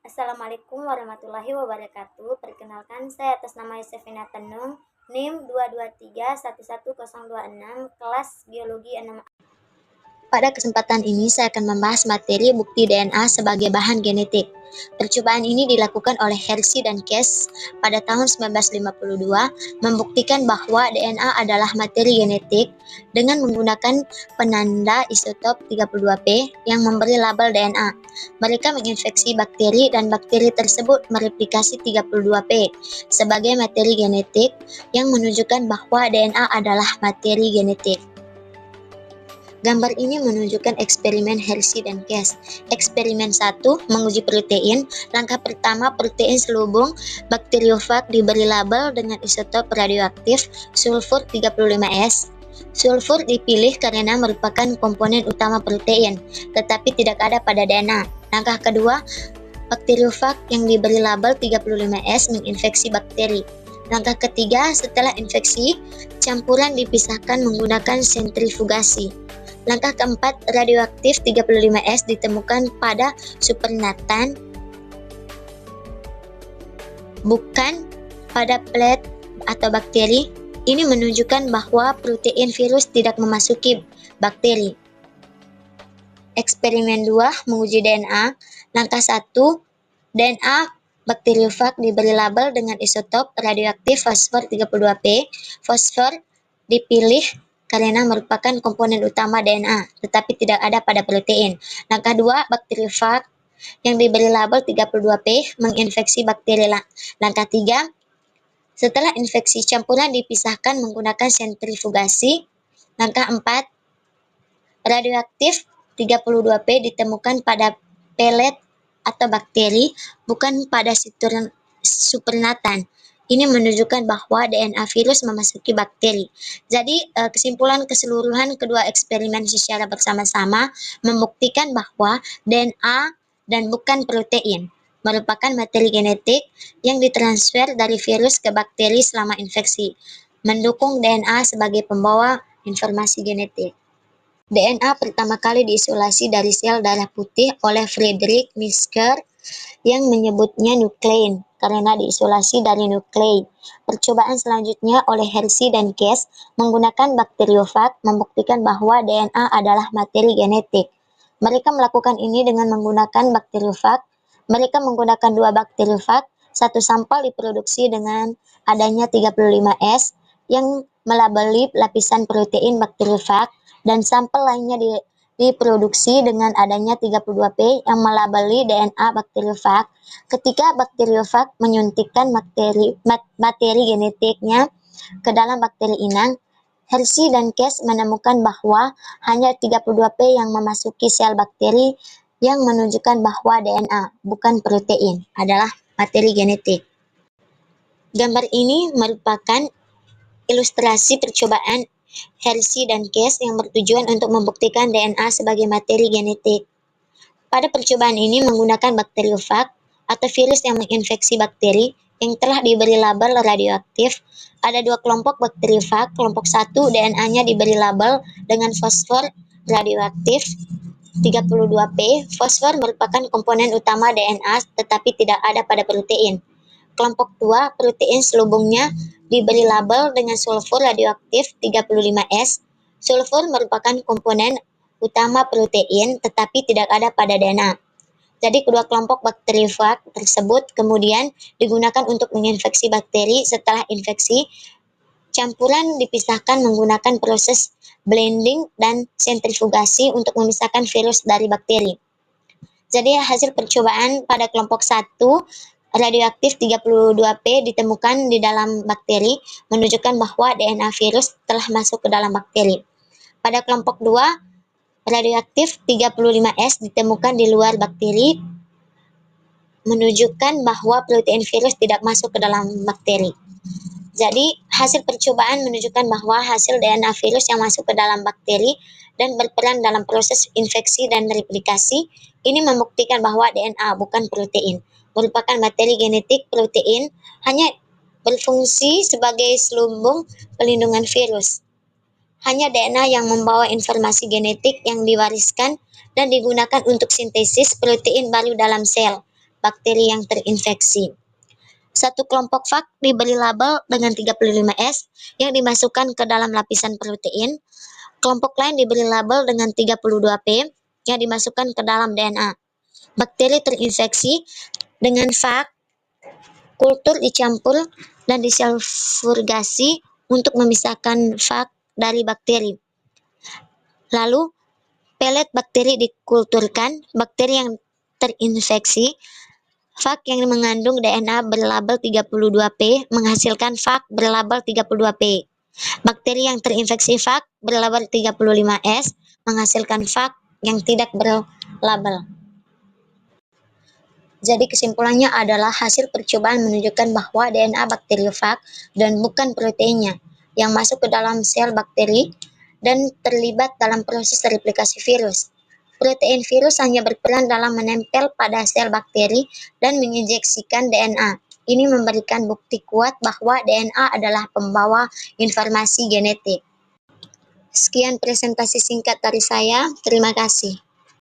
Assalamualaikum warahmatullahi wabarakatuh. Perkenalkan, saya atas nama Yosefina Tenung, NIM 223111026, kelas Biologi 6. Pada kesempatan ini saya akan membahas materi bukti DNA sebagai bahan genetik. Percobaan ini dilakukan oleh Hershey dan Case pada tahun 1952, membuktikan bahwa DNA adalah materi genetik dengan menggunakan penanda isotop 32P yang memberi label DNA. Mereka menginfeksi bakteri dan bakteri tersebut mereplikasi 32P sebagai materi genetik yang menunjukkan bahwa DNA adalah materi genetik. Gambar ini menunjukkan eksperimen Hershey dan Case. Eksperimen 1 menguji protein. Langkah pertama, protein selubung bakteriofag diberi label dengan isotop radioaktif sulfur 35S. Sulfur dipilih karena merupakan komponen utama protein, tetapi tidak ada pada DNA. Langkah kedua, bakteriofag yang diberi label 35S menginfeksi bakteri. Langkah ketiga, setelah infeksi, campuran dipisahkan menggunakan sentrifugasi. Langkah keempat, radioaktif 35S ditemukan pada supernatan, bukan pada plat atau bakteri. Ini menunjukkan bahwa protein virus tidak memasuki bakteri. Eksperimen 2 menguji DNA. Langkah 1, DNA bakteriofag diberi label dengan isotop radioaktif fosfor 32P. Fosfor dipilih karena merupakan komponen utama DNA, tetapi tidak ada pada protein. Langkah 2, bakteriofag yang diberi label 32P menginfeksi bakteri. Langkah 3, setelah infeksi campuran dipisahkan menggunakan sentrifugasi. Langkah 4, radioaktif 32P ditemukan pada pelet atau bakteri, bukan pada supernatan. Ini menunjukkan bahwa DNA virus memasuki bakteri. Jadi, kesimpulan keseluruhan kedua eksperimen secara bersama-sama membuktikan bahwa DNA dan bukan protein merupakan materi genetik yang ditransfer dari virus ke bakteri selama infeksi, mendukung DNA sebagai pembawa informasi genetik. DNA pertama kali diisolasi dari sel darah putih oleh Friedrich Mischke yang menyebutnya nuklein karena diisolasi dari nuklei. Percobaan selanjutnya oleh Hershey dan Case menggunakan bakteriofag membuktikan bahwa DNA adalah materi genetik. Mereka melakukan ini dengan menggunakan bakteriofag. Mereka menggunakan 2 bakteriofag, satu sampel diproduksi dengan adanya 35S yang melabeli lapisan protein bakteriofag, dan sampel lainnya diproduksi dengan adanya 32P yang melabeli DNA bakteriofag. Ketika bakteriofag menyuntikkan materi genetiknya ke dalam bakteri inang, Hershey dan Case menemukan bahwa hanya 32P yang memasuki sel bakteri, yang menunjukkan bahwa DNA, bukan protein, adalah materi genetik. Gambar ini merupakan ilustrasi percobaan Hershey dan Case yang bertujuan untuk membuktikan DNA sebagai materi genetik. Pada percobaan ini menggunakan bakteriofag atau virus yang menginfeksi bakteri yang telah diberi label radioaktif. Ada 2 kelompok bakteriofag. Kelompok 1 DNA-nya diberi label dengan fosfor radioaktif 32P. Fosfor merupakan komponen utama DNA tetapi tidak ada pada protein. Kelompok 2, protein selubungnya diberi label dengan sulfur radioaktif 35S. Sulfur merupakan komponen utama protein tetapi tidak ada pada DNA. Jadi kedua kelompok bakteriofag tersebut kemudian digunakan untuk menginfeksi bakteri. Setelah infeksi, campuran dipisahkan menggunakan proses blending dan sentrifugasi untuk memisahkan virus dari bakteri. Jadi hasil percobaan pada kelompok 1, radioaktif 32P ditemukan di dalam bakteri, menunjukkan bahwa DNA virus telah masuk ke dalam bakteri. Pada kelompok 2, radioaktif 35S ditemukan di luar bakteri, menunjukkan bahwa protein virus tidak masuk ke dalam bakteri. Jadi, hasil percobaan menunjukkan bahwa hasil DNA virus yang masuk ke dalam bakteri dan berperan dalam proses infeksi dan replikasi, ini membuktikan bahwa DNA, bukan protein, merupakan materi genetik. Protein hanya berfungsi sebagai selubung pelindungan virus. Hanya DNA yang membawa informasi genetik yang diwariskan dan digunakan untuk sintesis protein baru dalam sel. bakteri yang terinfeksi. Satu kelompok fag diberi label dengan 35S yang dimasukkan ke dalam lapisan protein. Kelompok lain diberi label dengan 32P yang dimasukkan ke dalam DNA. Bakteri terinfeksi dengan fag kultur dicampur dan disulfurgasi untuk memisahkan fag dari bakteri. Lalu, pelet bakteri dikulturkan. Bakteri yang terinfeksi fag yang mengandung DNA berlabel 32P menghasilkan fag berlabel 32P. Bakteri yang terinfeksi fag berlabel 35S menghasilkan fag yang tidak berlabel. Jadi kesimpulannya adalah hasil percobaan menunjukkan bahwa DNA bakteriofag dan bukan proteinnya yang masuk ke dalam sel bakteri dan terlibat dalam proses replikasi virus. Protein virus hanya berperan dalam menempel pada sel bakteri dan menginjeksikan DNA. Ini memberikan bukti kuat bahwa DNA adalah pembawa informasi genetik. Sekian presentasi singkat dari saya. Terima kasih.